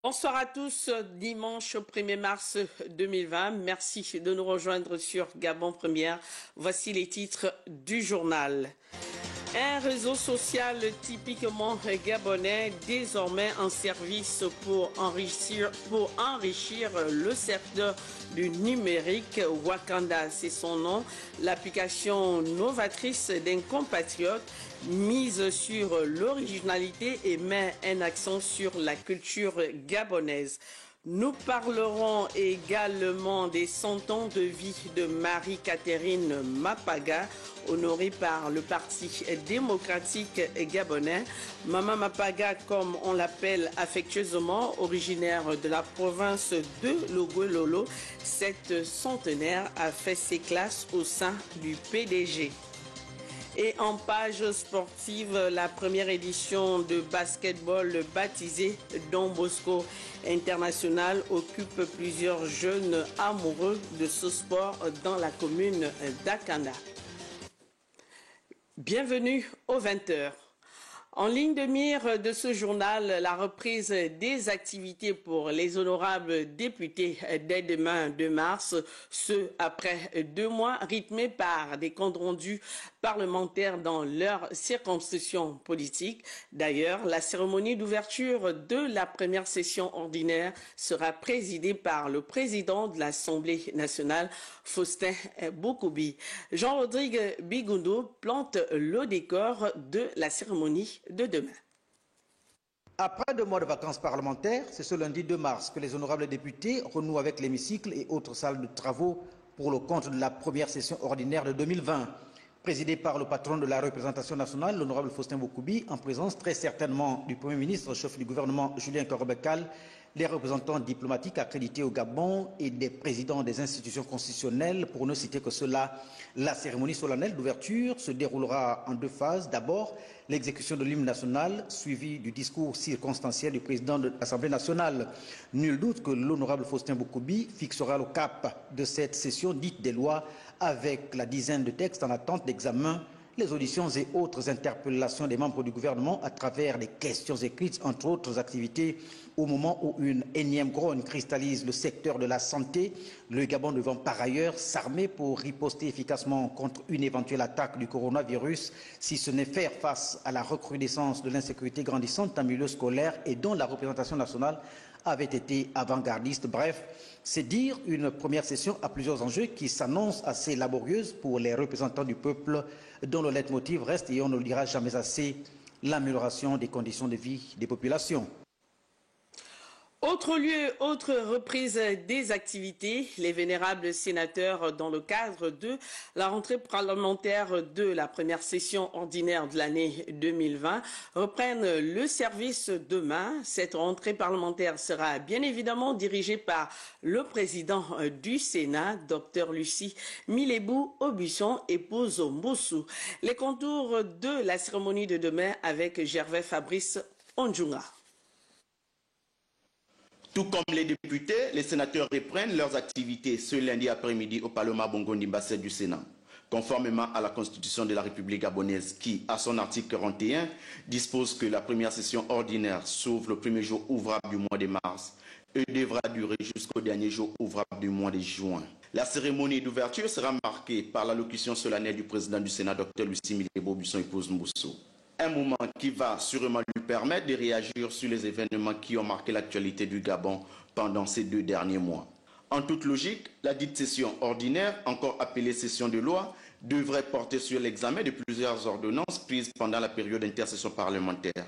Bonsoir à tous, dimanche 1er mars 2020. Merci de nous rejoindre sur Gabon Première. Voici les titres du journal. Un réseau social typiquement gabonais, désormais en service pour enrichir le secteur du numérique. Wakanda, c'est son nom. L'application novatrice d'un compatriote mise sur l'originalité et met un accent sur la culture gabonaise. Nous parlerons également des 100 ans de vie de Marie-Catherine Mapaga, honorée par le Parti démocratique gabonais. Maman Mapaga, comme on l'appelle affectueusement, originaire de la province de Logololo, cette centenaire a fait ses classes au sein du PDG. Et en page sportive, la première édition de basketball baptisée Don Bosco International occupe plusieurs jeunes amoureux de ce sport dans la commune d'Akanda. Bienvenue aux 20h. En ligne de mire de ce journal, la reprise des activités pour les honorables députés dès demain 2 mars, ce après 2 mois rythmés par des comptes rendus parlementaires dans leur circonscription politique. D'ailleurs, la cérémonie d'ouverture de la première session ordinaire sera présidée par le président de l'Assemblée nationale, Faustin Boukoubi. Jean-Rodrigue Bigundo plante le décor de la cérémonie de demain. Après 2 mois de vacances parlementaires, c'est ce lundi 2 mars que les honorables députés renouent avec l'hémicycle et autres salles de travaux pour le compte de la première session ordinaire de 2020. Présidé par le patron de la représentation nationale, l'honorable Faustin Boukoubi, en présence très certainement du Premier ministre, chef du gouvernement Julien Korobekal, les représentants diplomatiques accrédités au Gabon et des présidents des institutions constitutionnelles, pour ne citer que cela. La cérémonie solennelle d'ouverture se déroulera en 2 phases. D'abord, l'exécution de l'hymne national, suivi du discours circonstanciel du président de l'Assemblée nationale. Nul doute que l'honorable Faustin Boukoubi fixera le cap de cette session dite des lois avec la dizaine de textes en attente d'examen, les auditions et autres interpellations des membres du gouvernement à travers les questions écrites, entre autres activités, au moment où une énième grogne cristallise le secteur de la santé, le Gabon devant par ailleurs s'armer pour riposter efficacement contre une éventuelle attaque du coronavirus, si ce n'est faire face à la recrudescence de l'insécurité grandissante en milieu scolaire et dont la représentation nationale avait été avant-gardiste. Bref, c'est dire une première session à plusieurs enjeux qui s'annoncent assez laborieuses pour les représentants du peuple, dont le leitmotiv reste, et on ne le dira jamais assez, l'amélioration des conditions de vie des populations. Autre lieu, autre reprise des activités, les vénérables sénateurs, dans le cadre de la rentrée parlementaire de la première session ordinaire de l'année 2020, reprennent le service demain. Cette rentrée parlementaire sera bien évidemment dirigée par le président du Sénat, Dr Lucie Milebou Aubusson, épouse Mboussou. Les contours de la cérémonie de demain avec Gervais Fabrice Ondjunga. Tout comme les députés, les sénateurs reprennent leurs activités ce lundi après-midi au Parlement Bongo-Ndimbassé du Sénat, conformément à la Constitution de la République gabonaise qui, à son article 41, dispose que la première session ordinaire s'ouvre le premier jour ouvrable du mois de mars et devra durer jusqu'au dernier jour ouvrable du mois de juin. La cérémonie d'ouverture sera marquée par l'allocution solennelle du président du Sénat, Dr Lucie Milebou Aubusson, épouse Mboussou. Un moment qui va sûrement lui permettre de réagir sur les événements qui ont marqué l'actualité du Gabon pendant ces 2 derniers mois. En toute logique, la dite session ordinaire, encore appelée session de loi, devrait porter sur l'examen de plusieurs ordonnances prises pendant la période d'intercession parlementaire,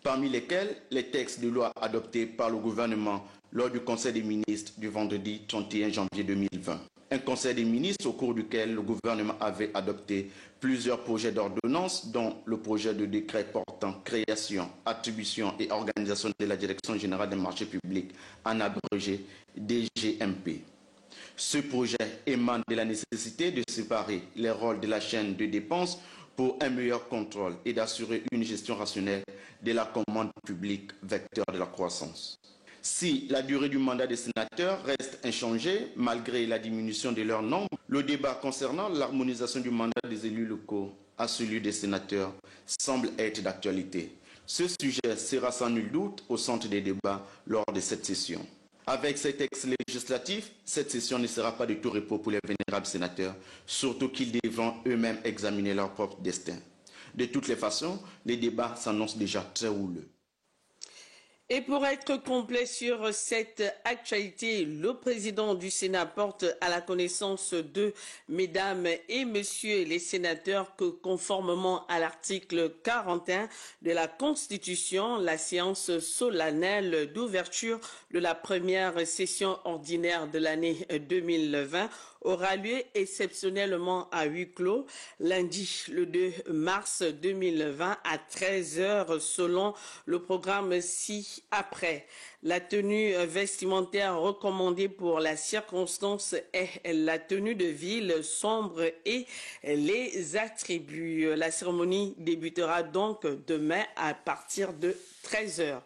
parmi lesquelles les textes de loi adoptés par le gouvernement lors du Conseil des ministres du vendredi 31 janvier 2020. Un Conseil des ministres au cours duquel le gouvernement avait adopté plusieurs projets d'ordonnances, dont le projet de décret portant création, attribution et organisation de la Direction générale des marchés publics, en abrégé DGMP. Ce projet émane de la nécessité de séparer les rôles de la chaîne de dépenses pour un meilleur contrôle et d'assurer une gestion rationnelle de la commande publique, vecteur de la croissance. Si la durée du mandat des sénateurs reste inchangée, malgré la diminution de leur nombre, le débat concernant l'harmonisation du mandat des élus locaux à celui des sénateurs semble être d'actualité. Ce sujet sera sans nul doute au centre des débats lors de cette session. Avec ces textes législatifs, cette session ne sera pas de tout repos pour les vénérables sénateurs, surtout qu'ils devront eux-mêmes examiner leur propre destin. De toutes les façons, les débats s'annoncent déjà très houleux. Et pour être complet sur cette actualité, le président du Sénat porte à la connaissance de mesdames et messieurs les sénateurs que conformément à l'article 41 de la Constitution, la séance solennelle d'ouverture de la première session ordinaire de l'année 2020 aura lieu exceptionnellement à huis clos lundi le 2 mars 2020 à 13h selon le programme ci-après. La tenue vestimentaire recommandée pour la circonstance est la tenue de ville sombre et les attributs. La cérémonie débutera donc demain à partir de 13h.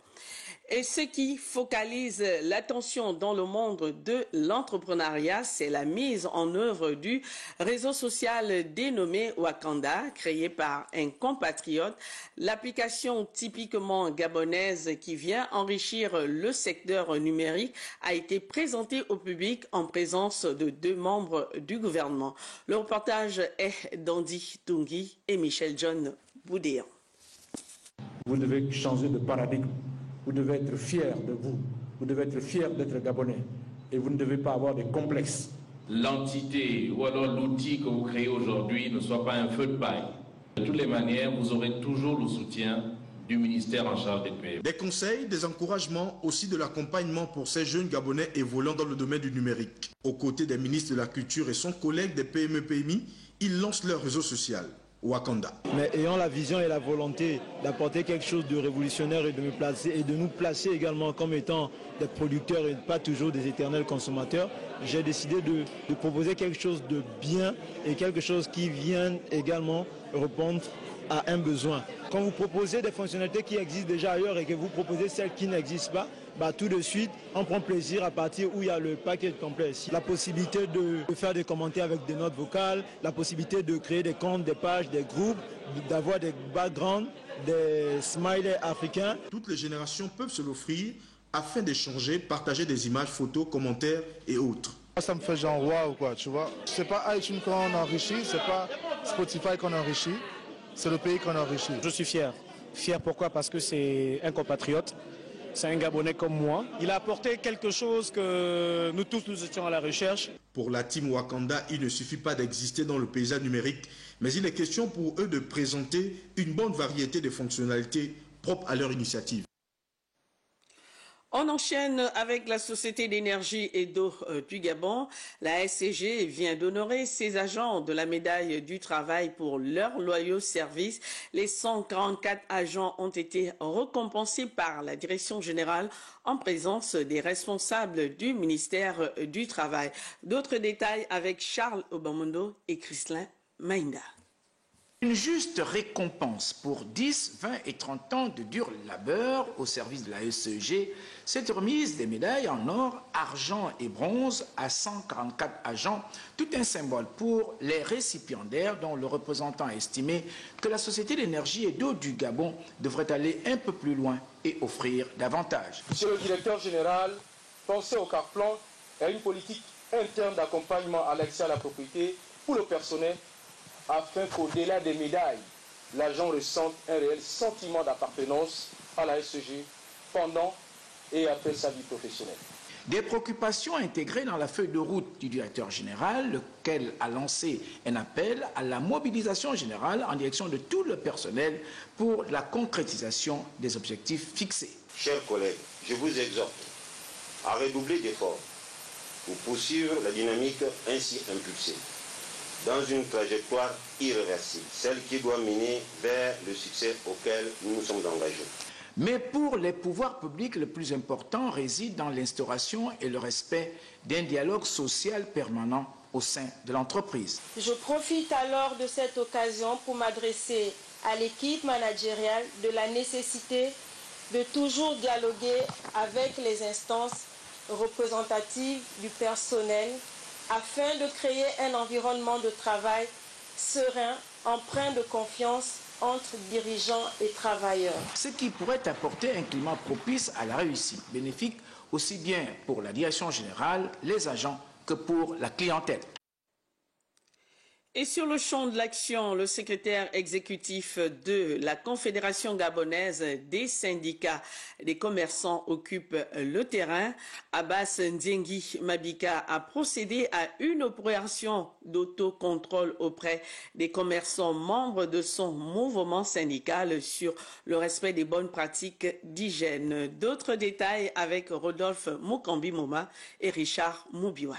Et ce qui focalise l'attention dans le monde de l'entrepreneuriat, c'est la mise en œuvre du réseau social dénommé Wakanda, créé par un compatriote. L'application typiquement gabonaise qui vient enrichir le secteur numérique a été présentée au public en présence de 2 membres du gouvernement. Le reportage est d'Andy Tungi et Michel John Boudéan. Vous devez changer de paradigme. Vous devez être fier de vous. Vous devez être fier d'être Gabonais. Et vous ne devez pas avoir de complexes. L'entité ou alors l'outil que vous créez aujourd'hui ne soit pas un feu de paille. De toutes les manières, vous aurez toujours le soutien du ministère en charge des PME. Des conseils, des encouragements, aussi de l'accompagnement pour ces jeunes Gabonais évoluant dans le domaine du numérique. Aux côtés des ministres de la Culture et son collègue des PME-PMI, ils lancent leur réseau social. Wakanda. Mais ayant la vision et la volonté d'apporter quelque chose de révolutionnaire et de nous placer également comme étant des producteurs et pas toujours des éternels consommateurs, j'ai décidé de proposer quelque chose de bien et quelque chose qui vient également répondre à un besoin. Quand vous proposez des fonctionnalités qui existent déjà ailleurs et que vous proposez celles qui n'existent pas, tout de suite, on prend plaisir à partir où il y a le package complet. La possibilité de faire des commentaires avec des notes vocales, la possibilité de créer des comptes, des pages, des groupes, d'avoir des backgrounds, des smileys africains. Toutes les générations peuvent se l'offrir afin d'échanger, partager des images, photos, commentaires et autres. Ça me fait genre waouh quoi, tu vois. C'est pas iTunes qu'on enrichit, c'est pas Spotify qu'on enrichit, c'est le pays qu'on enrichit. Je suis fier. Fier pourquoi? Parce que c'est un compatriote. C'est un Gabonais comme moi. Il a apporté quelque chose que nous tous nous étions à la recherche. Pour la team Wakanda, il ne suffit pas d'exister dans le paysage numérique, mais il est question pour eux de présenter une bonne variété de fonctionnalités propres à leur initiative. On enchaîne avec la Société d'énergie et d'eau du Gabon. La SCG vient d'honorer ses agents de la médaille du travail pour leurs loyaux services. Les 144 agents ont été récompensés par la direction générale en présence des responsables du ministère du Travail. D'autres détails avec Charles Obamondo et Christlin Mainda. Une juste récompense pour 10, 20 et 30 ans de dur labeur au service de la SCG, cette remise des médailles en or, argent et bronze à 144 agents, tout un symbole pour les récipiendaires dont le représentant a estimé que la Société d'énergie et d'eau du Gabon devrait aller un peu plus loin et offrir davantage. Monsieur le directeur général, pensez au CARPLAN et à une politique interne d'accompagnement à l'accès à la propriété pour le personnel afin qu'au-delà des médailles, l'agent ressente un réel sentiment d'appartenance à la SCG pendant et après sa vie professionnelle. Des préoccupations intégrées dans la feuille de route du directeur général, lequel a lancé un appel à la mobilisation générale en direction de tout le personnel pour la concrétisation des objectifs fixés. Chers collègues, je vous exhorte à redoubler d'efforts pour poursuivre la dynamique ainsi impulsée dans une trajectoire irréversible, celle qui doit mener vers le succès auquel nous nous sommes engagés. Mais pour les pouvoirs publics, le plus important réside dans l'instauration et le respect d'un dialogue social permanent au sein de l'entreprise. Je profite alors de cette occasion pour m'adresser à l'équipe managériale de la nécessité de toujours dialoguer avec les instances représentatives du personnel afin de créer un environnement de travail serein, empreint de confiance entre dirigeants et travailleurs. Ce qui pourrait apporter un climat propice à la réussite, bénéfique aussi bien pour la direction générale, les agents, que pour la clientèle. Et sur le champ de l'action, le secrétaire exécutif de la Confédération gabonaise des syndicats des commerçants occupe le terrain. Abbas Ndiengi Mabika a procédé à une opération d'autocontrôle auprès des commerçants membres de son mouvement syndical sur le respect des bonnes pratiques d'hygiène. D'autres détails avec Rodolphe Mukambi-Moma et Richard Moubiwa.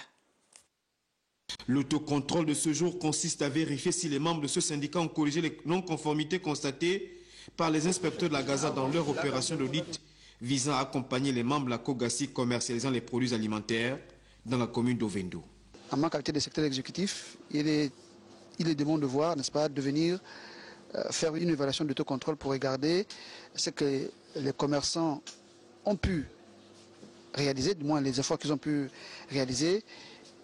L'autocontrôle de ce jour consiste à vérifier si les membres de ce syndicat ont corrigé les non-conformités constatées par les inspecteurs de la Gaza dans leur opération d'audit visant à accompagner les membres de la Kogassi commercialisant les produits alimentaires dans la commune d'Ovendo. En ma qualité de secrétaire exécutif, il est de mon devoir, n'est-ce pas, de venir faire une évaluation d'autocontrôle pour regarder ce que les commerçants ont pu réaliser, du moins les efforts qu'ils ont pu réaliser,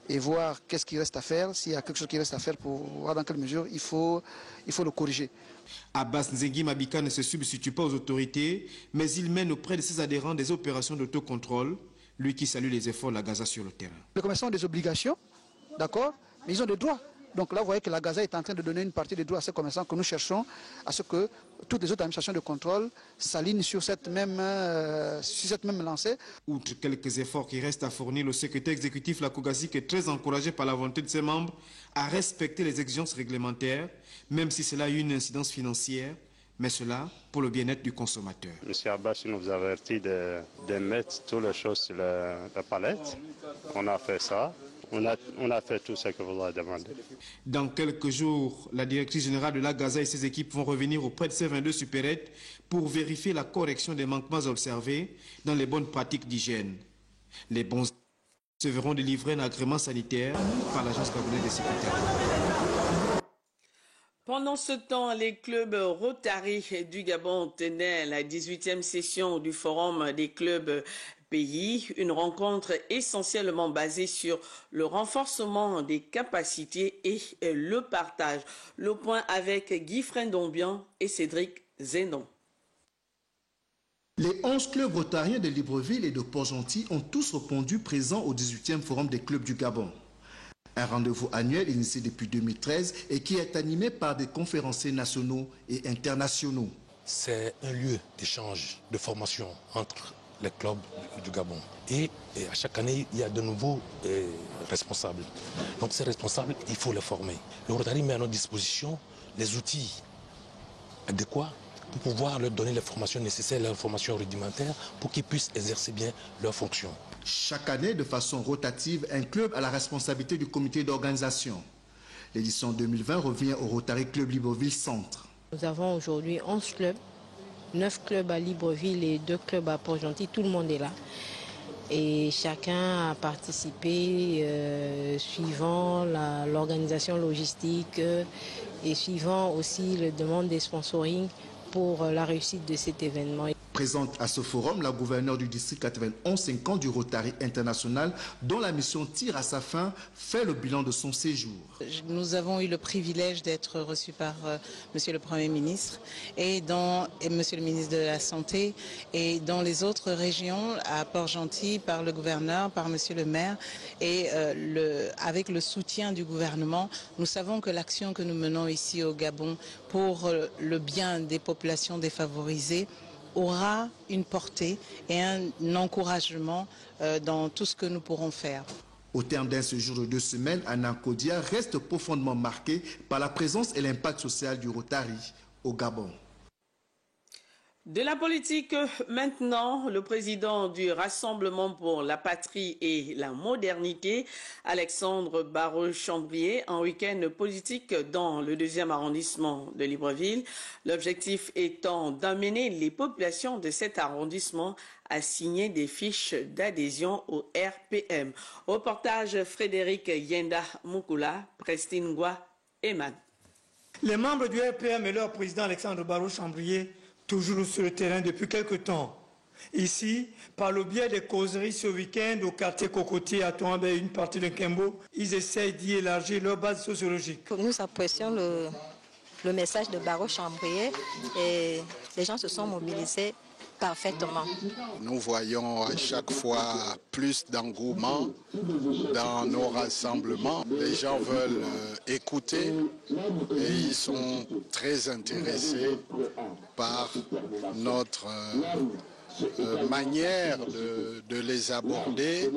et voir qu'est-ce qui reste à faire, s'il y a quelque chose qui reste à faire pour voir dans quelle mesure il faut le corriger. Abbas Ndiengi Mabika ne se substitue pas aux autorités, mais il mène auprès de ses adhérents des opérations d'autocontrôle, lui qui salue les efforts de la Gaza sur le terrain. Les commerçants ont des obligations, d'accord, mais ils ont des droits. Donc là, vous voyez que la Gaza est en train de donner une partie des droits à ces commerçants que nous cherchons à ce que toutes les autres administrations de contrôle s'alignent sur cette même lancée. Outre quelques efforts qui restent à fournir, le secrétaire exécutif la Kogassi est très encouragé par la volonté de ses membres à respecter les exigences réglementaires, même si cela a eu une incidence financière, mais cela pour le bien-être du consommateur. M. Abbas nous a averti de mettre toutes les choses sur la palette. On a fait ça. On a fait tout ce que vous avez demandé. Dans quelques jours, la directrice générale de la Gaza et ses équipes vont revenir auprès de ces 22 supérettes pour vérifier la correction des manquements observés dans les bonnes pratiques d'hygiène. Les bons se verront délivrer un agrément sanitaire par l'Agence gabonaise de sécurité. Pendant ce temps, les clubs Rotary du Gabon tenaient la 18e session du Forum des clubs pays, une rencontre essentiellement basée sur le renforcement des capacités et le partage. Le point avec Guy Frendombian et Cédric Zénon. Les 11 clubs rotariens de Libreville et de Port-Gentil ont tous répondu présents au 18e Forum des clubs du Gabon. Un rendez-vous annuel initié depuis 2013 et qui est animé par des conférenciers nationaux et internationaux. C'est un lieu d'échange, de formation entre les clubs du Gabon. Et à chaque année, il y a de nouveaux responsables. Donc ces responsables, il faut les former. Le Rotary met à notre disposition les outils adéquats pour pouvoir leur donner les formations nécessaires, les formations rudimentaires, pour qu'ils puissent exercer bien leurs fonctions. Chaque année, de façon rotative, un club a la responsabilité du comité d'organisation. L'édition 2020 revient au Rotary Club Libreville Centre. Nous avons aujourd'hui 11 clubs, 9 clubs à Libreville et 2 clubs à Port-Gentil. Tout le monde est là. Et chacun a participé suivant l'organisation logistique et suivant aussi les demandes des sponsoring pour la réussite de cet événement. Présente à ce forum la gouverneure du district 91-50 du Rotary International, dont la mission tire à sa fin, fait le bilan de son séjour. Nous avons eu le privilège d'être reçus par Monsieur le Premier ministre et Monsieur le ministre de la Santé, et dans les autres régions, à Port-Gentil, par le gouverneur, par Monsieur le maire, et avec le soutien du gouvernement. Nous savons que l'action que nous menons ici au Gabon pour le bien des populations défavorisées aura une portée et un encouragement dans tout ce que nous pourrons faire. Au terme d'un séjour de 2 semaines, Anna Kodia reste profondément marquée par la présence et l'impact social du Rotary au Gabon. De la politique maintenant, le président du Rassemblement pour la patrie et la modernité, Alexandre Barreau-Chambrier, en week-end politique dans le 2e arrondissement de Libreville. L'objectif étant d'amener les populations de cet arrondissement à signer des fiches d'adhésion au RPM. Reportage Frédéric Yenda Mukula, Prestine Gua, Eman. Les membres du RPM et leur président Alexandre Barreau-Chambrier toujours sur le terrain depuis quelque temps. Ici, par le biais des causeries ce week-end au quartier Cocotier à Touambe et une partie de Kembo, ils essayent d'y élargir leur base sociologique. Nous apprécions le message de Barreau Chambrier et les gens se sont mobilisés parfaitement. Nous voyons à chaque fois plus d'engouement dans nos rassemblements. Les gens veulent écouter et ils sont très intéressés par notre manière de les aborder.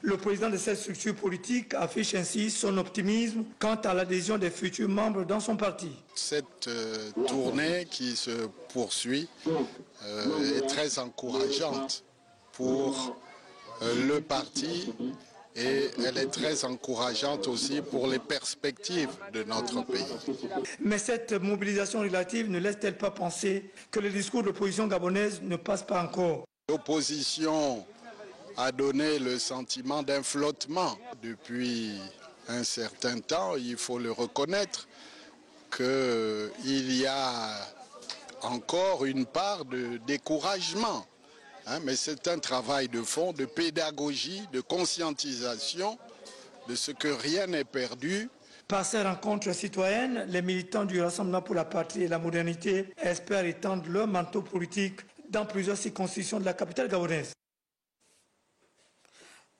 Le président de cette structure politique affiche ainsi son optimisme quant à l'adhésion des futurs membres dans son parti. Cette tournée qui se poursuit est très encourageante pour le parti et elle est très encourageante aussi pour les perspectives de notre pays. Mais cette mobilisation relative ne laisse-t-elle pas penser que le discours de l'opposition gabonaise ne passe pas encore? L'opposition a donné le sentiment d'un flottement depuis un certain temps, il faut le reconnaître, qu'il y a encore une part de découragement. Mais c'est un travail de fond, de pédagogie, de conscientisation de ce que rien n'est perdu. Par ces rencontres citoyennes, les militants du Rassemblement pour la patrie et la modernité espèrent étendre leur manteau politique dans plusieurs circonscriptions de la capitale gabonaise.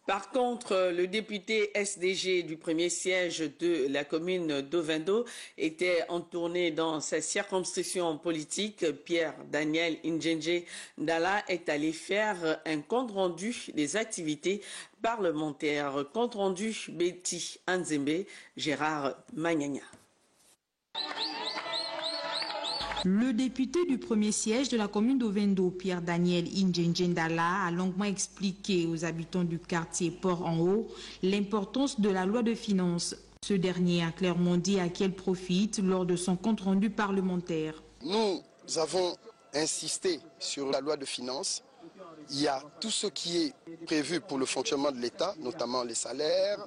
Par contre, le député SDG du premier siège de la commune d'Ovendo était en tournée dans sa circonscription politique. Pierre Daniel Indjendje Ndala est allé faire un compte-rendu des activités parlementaires. Compte-rendu Betty Anzembe, Gérard Magnagna. Le député du premier siège de la commune d'Ovendo, Pierre Daniel Indjendje Ndala, a longuement expliqué aux habitants du quartier Port-en-Haut l'importance de la loi de finances. Ce dernier a clairement dit à qui elle profite lors de son compte-rendu parlementaire. Nous avons insisté sur la loi de finances. Il y a tout ce qui est prévu pour le fonctionnement de l'État, notamment les salaires,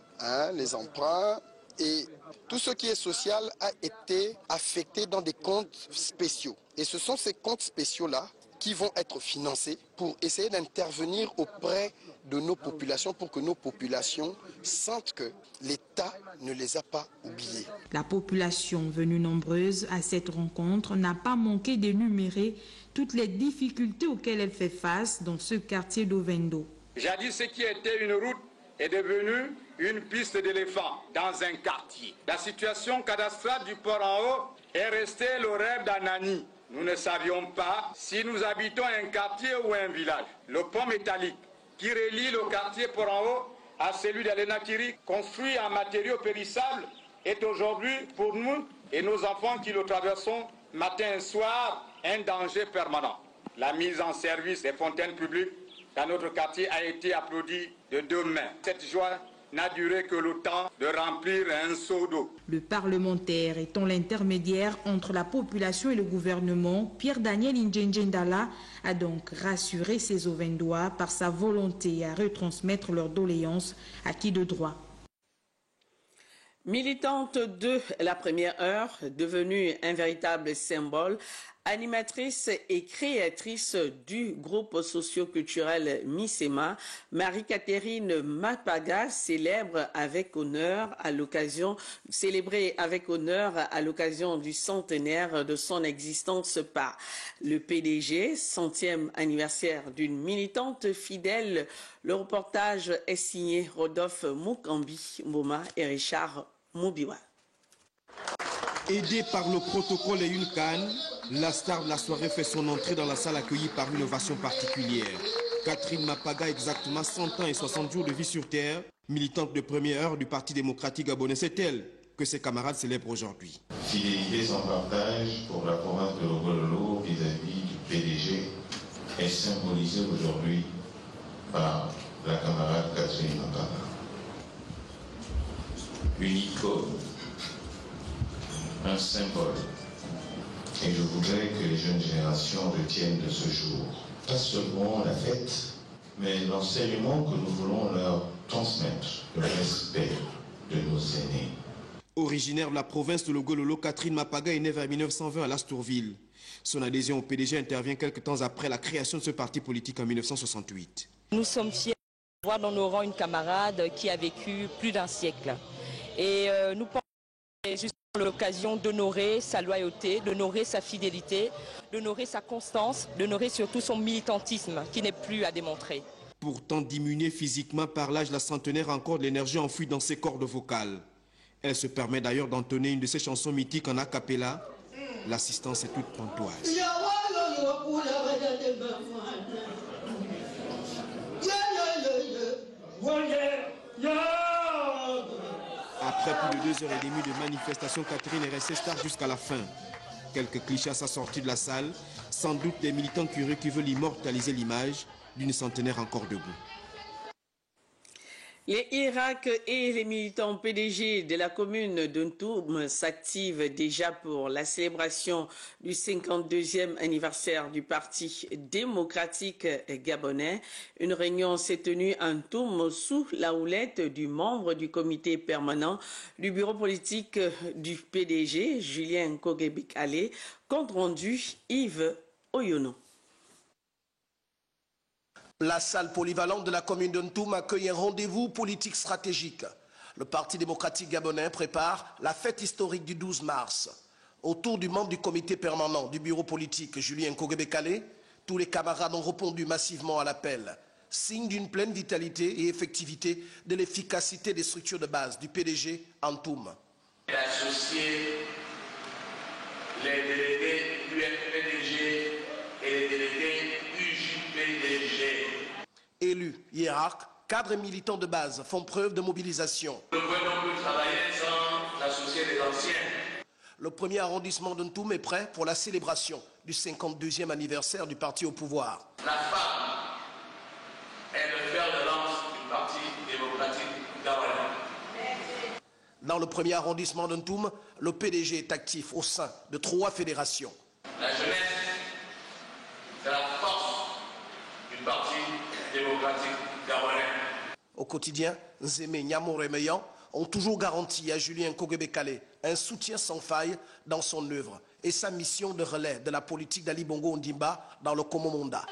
les emprunts, et tout ce qui est social a été affecté dans des comptes spéciaux. Et ce sont ces comptes spéciaux-là qui vont être financés pour essayer d'intervenir auprès de nos populations pour que nos populations sentent que l'État ne les a pas oubliées. La population venue nombreuse à cette rencontre n'a pas manqué d'énumérer toutes les difficultés auxquelles elle fait face dans ce quartier d'Ovendo. Jadis, ce qui était une route est devenu une piste d'éléphant dans un quartier. La situation cadastrale du Port-en-Haut est restée le rêve d'Anani. Nous ne savions pas si nous habitons un quartier ou un village. Le pont métallique qui relie le quartier Port-en-Haut à celui d'Alenakiri, construit en matériaux périssables, est aujourd'hui pour nous et nos enfants qui le traversons matin et soir un danger permanent. La mise en service des fontaines publiques dans notre quartier a été applaudie de deux mains. Cette joie n'a duré que le temps de remplir un seau d'eau. Le parlementaire étant l'intermédiaire entre la population et le gouvernement, Pierre Daniel Indjendje Ndala a donc rassuré ses Ovendois par sa volonté à retransmettre leurs doléances à qui de droit. Militante de la première heure, devenue un véritable symbole, animatrice et créatrice du groupe socio-culturel Misema, Marie-Catherine Mapaga célébrée avec honneur à l'occasion du centenaire de son existence par le PDG, 100e anniversaire d'une militante fidèle. Le reportage est signé Rodolphe Mukambi Mboma et Richard Moubiwa. Aidée par le protocole et une canne, la star de la soirée fait son entrée dans la salle accueillie par une ovation particulière. Catherine Mapaga, exactement 100 ans et 60 jours de vie sur Terre, militante de première heure du Parti démocratique gabonais, c'est elle que ses camarades célèbrent aujourd'hui. Fidélité sans partage pour la province de Logololo vis-à-vis du PDG est symbolisée aujourd'hui par la camarade Catherine Mapaga. Une icône, un symbole. Et je voudrais que les jeunes générations retiennent de ce jour, pas seulement la fête, mais l'enseignement que nous voulons leur transmettre, le respect de nos aînés. Originaire de la province de Logololo, Catherine Mapaga est née vers 1920 à Lastourville. Son adhésion au PDG intervient quelques temps après la création de ce parti politique en 1968. Nous sommes fiers d'avoir dans nos rangs une camarade qui a vécu plus d'un siècle. Et nous pensons l'occasion d'honorer sa loyauté, d'honorer sa fidélité, d'honorer sa constance, d'honorer surtout son militantisme qui n'est plus à démontrer. Pourtant diminuée physiquement par l'âge, la centenaire a encore de l'énergie enfouie dans ses cordes vocales. Elle se permet d'ailleurs d'entonner une de ses chansons mythiques en a cappella. L'assistance est toute pantoise. Après plus de 2h30 de manifestation, Catherine est restée star jusqu'à la fin. Quelques clichés à sa sortie de la salle, sans doute des militants curieux qui veulent immortaliser l'image d'une centenaire encore debout. Les Irak et les militants PDG de la commune d'Untoum s'activent déjà pour la célébration du 52e anniversaire du Parti démocratique gabonais. Une réunion s'est tenue à Untoum sous la houlette du membre du comité permanent du bureau politique du PDG, Julien Kogebikale. Compte rendu, Yves Oyono. La salle polyvalente de la commune d'Untoum accueille un rendez-vous politique stratégique. Le Parti démocratique gabonais prépare la fête historique du 12 mars. Autour du membre du comité permanent du bureau politique, Julien Kogebekale, tous les camarades ont répondu massivement à l'appel. Signe d'une pleine vitalité et effectivité de l'efficacité des structures de base du PDG Untoum. D'associer les délégués du FPDG et les délégués UJPDG. Élus, hiérarques, cadres et militants de base font preuve de mobilisation. Nous ne pouvons plus travailler sans associer les anciens. Le premier arrondissement d'Untoum est prêt pour la célébration du 52e anniversaire du parti au pouvoir. La femme est le fer de lance du Parti démocratique gabonais. Dans le premier arrondissement d'Untoum, le PDG est actif au sein de 3 fédérations. La jeunesse, c'est la force du Parti démocratique gabonais. Au quotidien, Nzeme Nyamore Meyan ont toujours garanti à Julien Kogebekale un soutien sans faille dans son œuvre et sa mission de relais de la politique d'Ali Bongo Ondimba dans le Komomonda.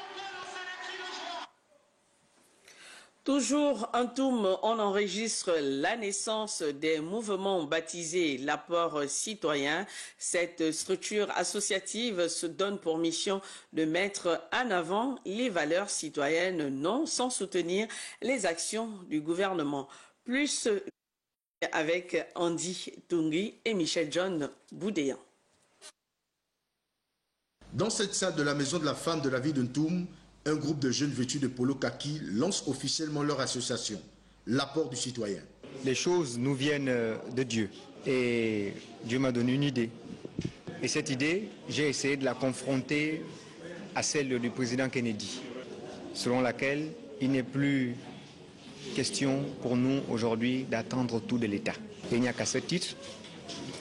Toujours en Untoum, on enregistre la naissance des mouvements baptisés l'apport citoyen. Cette structure associative se donne pour mission de mettre en avant les valeurs citoyennes, non sans soutenir les actions du gouvernement. Plus avec Andy Tungi et Michel John Boudéan. Dans cette salle de la maison de la femme de la ville d'Untoum, un groupe de jeunes vêtus de polo kaki lance officiellement leur association, l'apport du citoyen. Les choses nous viennent de Dieu et Dieu m'a donné une idée. Et cette idée, j'ai essayé de la confronter à celle du président Kennedy, selon laquelle il n'est plus question pour nous aujourd'hui d'attendre tout de l'État. Et il n'y a qu'à ce titre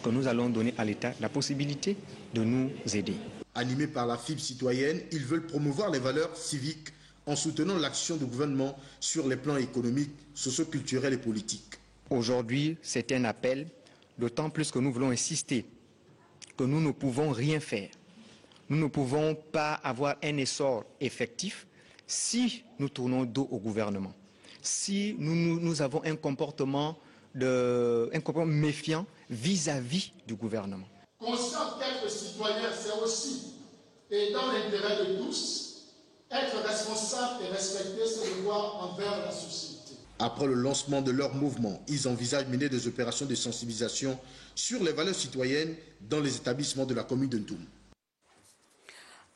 que nous allons donner à l'État la possibilité de nous aider. Animés par la fibre citoyenne, ils veulent promouvoir les valeurs civiques en soutenant l'action du gouvernement sur les plans économiques, socio-culturels et politiques. Aujourd'hui, c'est un appel, d'autant plus que nous voulons insister que nous ne pouvons rien faire. Nous ne pouvons pas avoir un essor effectif si nous tournons dos au gouvernement, si nous avons un comportement méfiant vis-à-vis du gouvernement. Conscient qu'être citoyen, c'est aussi, et dans l'intérêt de tous, être responsable et respecter ses devoirs envers la société. Après le lancement de leur mouvement, ils envisagent mener des opérations de sensibilisation sur les valeurs citoyennes dans les établissements de la commune d'Untoum.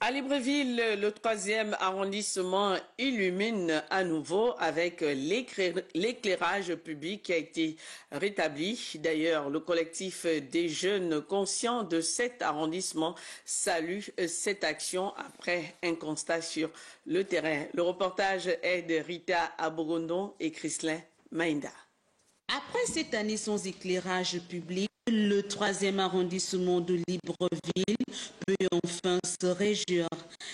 À Libreville, le 3e arrondissement illumine à nouveau avec l'éclairage public qui a été rétabli. D'ailleurs, le collectif des jeunes conscients de cet arrondissement salue cette action après un constat sur le terrain. Le reportage est de Rita Abogondo et Chrislin Mainda. Après cette année sans éclairage public, le 3e arrondissement de Libreville peut enfin se réjouir.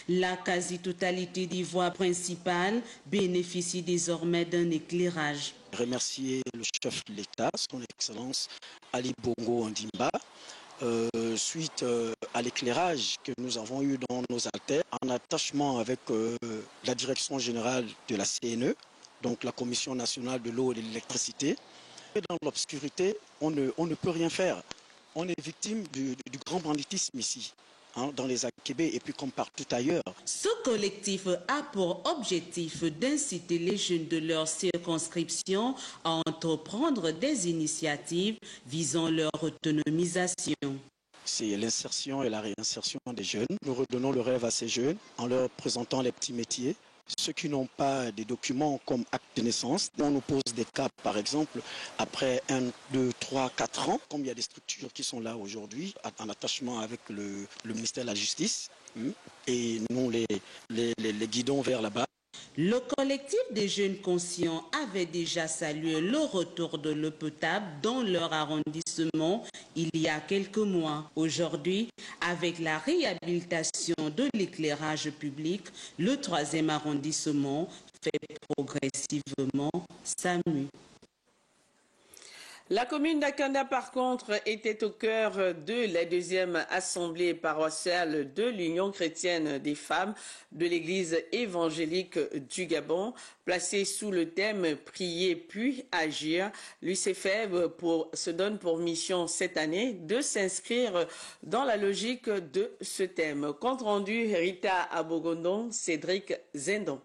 La quasi-totalité des voies principales bénéficie désormais d'un éclairage. Remercier le chef de l'État, son Excellence Ali Bongo Ondimba, suite à l'éclairage que nous avons eu dans nos artères, en attachement avec la direction générale de la CNE, donc la Commission nationale de l'eau et de l'électricité. Dans l'obscurité, on ne peut rien faire. On est victime du grand banditisme ici, dans les Akébé et puis comme partout ailleurs. Ce collectif a pour objectif d'inciter les jeunes de leur circonscription à entreprendre des initiatives visant leur autonomisation. C'est l'insertion et la réinsertion des jeunes. Nous redonnons le rêve à ces jeunes en leur présentant les petits métiers. Ceux qui n'ont pas des documents comme acte de naissance, on nous pose des cas, par exemple, après 1, 2, 3, 4 ans, comme il y a des structures qui sont là aujourd'hui, en attachement avec le ministère de la Justice, et nous les guidons vers là-bas. Le collectif des jeunes conscients avait déjà salué le retour de l'eau potable dans leur arrondissement il y a quelques mois. Aujourd'hui, avec la réhabilitation de l'éclairage public, le 3e arrondissement fait progressivement sa mue. La commune d'Akanda, par contre, était au cœur de la 2e assemblée paroissiale de l'Union chrétienne des femmes de l'Église évangélique du Gabon, placée sous le thème « Prier puis agir ». L'UCFEB se donne pour mission cette année de s'inscrire dans la logique de ce thème. Compte rendu, Rita Abogondon, Cédric Zendon.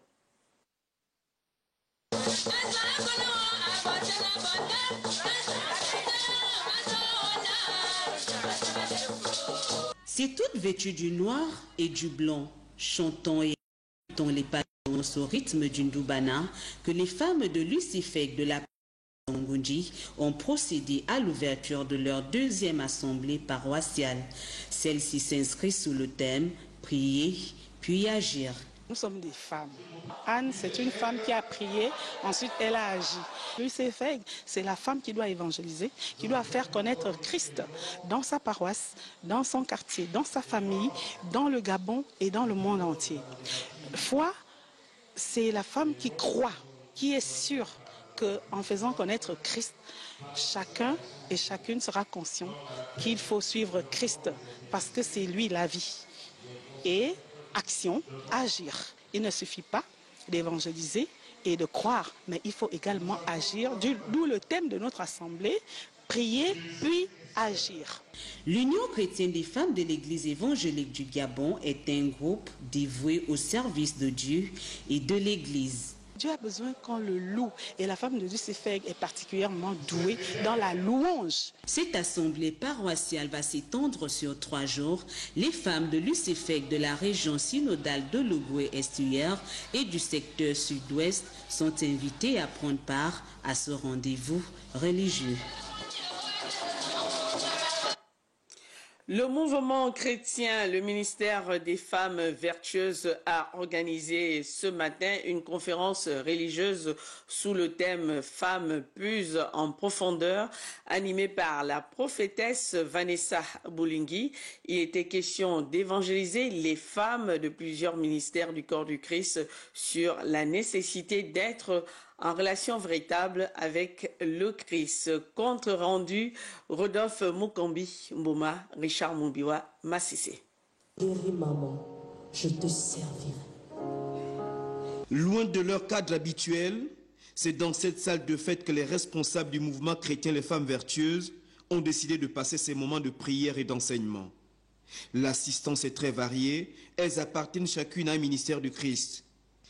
C'est toutes vêtues du noir et du blanc, chantant et écoutant les patrons au rythme d'une doubana, que les femmes de l'UCFEG de la Ngunji ont procédé à l'ouverture de leur 2e assemblée paroissiale. Celle-ci s'inscrit sous le thème « Prier puis agir ». Nous sommes des femmes. Anne, c'est une femme qui a prié, ensuite elle a agi. L'UCFEG, c'est la femme qui doit évangéliser, qui doit faire connaître Christ dans sa paroisse, dans son quartier, dans sa famille, dans le Gabon et dans le monde entier. Foi, c'est la femme qui croit, qui est sûre qu'en faisant connaître Christ, chacun et chacune sera conscient qu'il faut suivre Christ parce que c'est lui la vie. Et action, agir. Il ne suffit pas d'évangéliser et de croire, mais il faut également agir, d'où le thème de notre assemblée, prier puis agir. L'Union chrétienne des femmes de l'Église évangélique du Gabon est un groupe dévoué au service de Dieu et de l'Église. Dieu a besoin qu'on le loue et la femme de l'UCFEG est particulièrement douée dans la louange. Cette assemblée paroissiale va s'étendre sur 3 jours. Les femmes de l'UCFEG de la région synodale de l'Ogooué-Estuaire et du secteur sud-ouest sont invitées à prendre part à ce rendez-vous religieux. Le mouvement chrétien, le ministère des femmes vertueuses a organisé ce matin une conférence religieuse sous le thème « Femmes plus en profondeur » animée par la prophétesse Vanessa Boulingi. Il était question d'évangéliser les femmes de plusieurs ministères du corps du Christ sur la nécessité d'être en relation véritable avec le Christ. Compte rendu, Rodolphe Mukambi Mboma, Richard Mumbiwa, Massissé. Maman, je te servirai. Loin de leur cadre habituel, c'est dans cette salle de fête que les responsables du mouvement chrétien Les Femmes Vertueuses ont décidé de passer ces moments de prière et d'enseignement. L'assistance est très variée, elles appartiennent chacune à un ministère du Christ.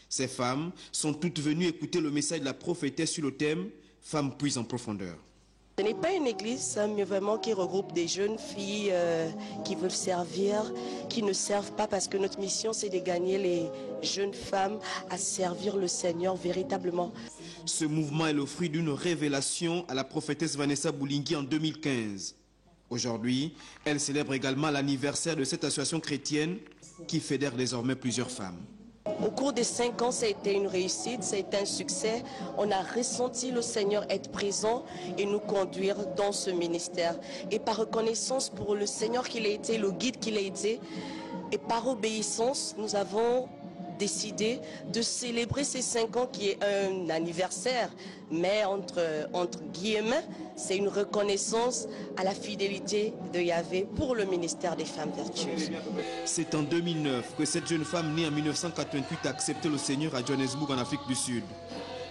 Ces femmes sont toutes venues écouter le message de la prophétesse sur le thème « Femmes plus en profondeur ». Ce n'est pas une église, mais vraiment qui regroupe des jeunes filles qui veulent servir, qui ne servent pas parce que notre mission c'est de gagner les jeunes femmes à servir le Seigneur véritablement. Ce mouvement est le fruit d'une révélation à la prophétesse Vanessa Boulingi en 2015. Aujourd'hui, elle célèbre également l'anniversaire de cette association chrétienne qui fédère désormais plusieurs femmes. Au cours des 5 ans, ça a été une réussite, ça a été un succès. On a ressenti le Seigneur être présent et nous conduire dans ce ministère. Et par reconnaissance pour le Seigneur qu'il a été, le guide qu'il a été, et par obéissance, nous avons décidé de célébrer ces 5 ans qui est un anniversaire, mais entre guillemets, c'est une reconnaissance à la fidélité de Yahvé pour le ministère des femmes vertueuses. C'est en 2009 que cette jeune femme née en 1988 a accepté le Seigneur à Johannesburg en Afrique du Sud.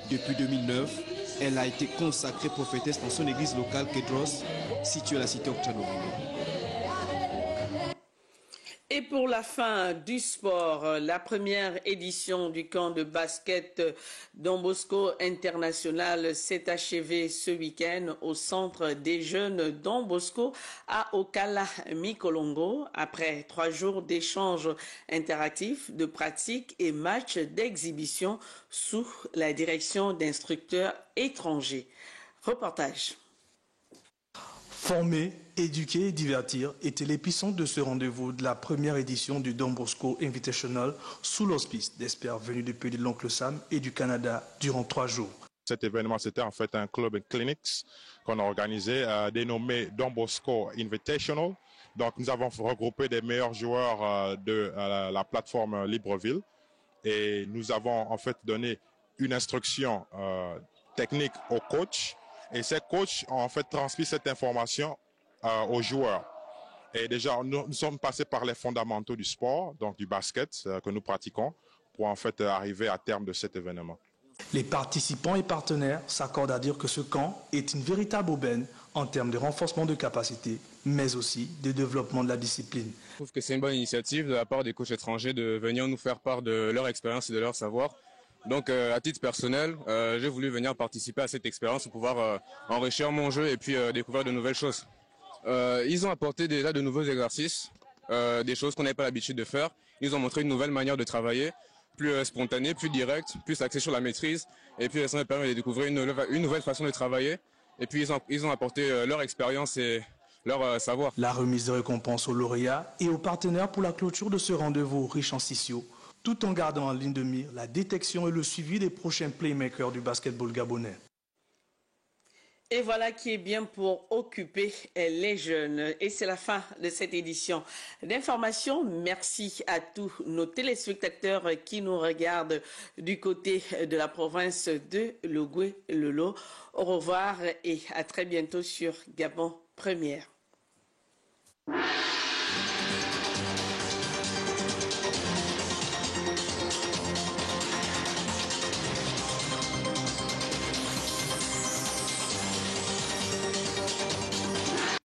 Depuis 2009, Elle a été consacrée prophétesse dans son église locale, Kedros, située à la cité Octanouri. Et pour la fin du sport, la première édition du camp de basket Don Bosco International s'est achevée ce week-end au centre des jeunes Don Bosco à Okala Mikolongo après 3 jours d'échanges interactifs, de pratiques et matchs d'exhibition sous la direction d'instructeurs étrangers. Reportage. Former, éduquer et divertir était l'épicentre de ce rendez-vous de la première édition du Don Bosco Invitational sous l'auspice d'experts venus du pays de l'Oncle Sam et du Canada durant 3 jours. Cet événement, c'était en fait un club clinics qu'on a organisé, dénommé Don Bosco Invitational. Donc nous avons regroupé des meilleurs joueurs de la plateforme Libreville et nous avons en fait donné une instruction technique aux coachs. Et ces coachs ont en fait transmis cette information aux joueurs. Et déjà, nous sommes passés par les fondamentaux du sport, donc du basket que nous pratiquons, pour en fait arriver à terme de cet événement. Les participants et partenaires s'accordent à dire que ce camp est une véritable aubaine en termes de renforcement de capacité, mais aussi de développement de la discipline. Je trouve que c'est une bonne initiative de la part des coachs étrangers de venir nous faire part de leur expérience et de leur savoir. Donc à titre personnel, j'ai voulu venir participer à cette expérience pour pouvoir enrichir mon jeu et puis découvrir de nouvelles choses. Ils ont apporté déjà de nouveaux exercices, des choses qu'on n'avait pas l'habitude de faire. Ils ont montré une nouvelle manière de travailler, plus spontanée, plus directe, plus axée sur la maîtrise. Et puis ça me permet de découvrir une nouvelle façon de travailler. Et puis ils ont apporté leur expérience et leur savoir. La remise de récompenses aux lauréats et aux partenaires pour la clôture de ce rendez-vous riche en sisio, tout en gardant en ligne de mire la détection et le suivi des prochains playmakers du basketball gabonais. Et voilà qui est bien pour occuper les jeunes. Et c'est la fin de cette édition d'information. Merci à tous nos téléspectateurs qui nous regardent du côté de la province de Logoué-Lolo. Au revoir et à très bientôt sur Gabon Première.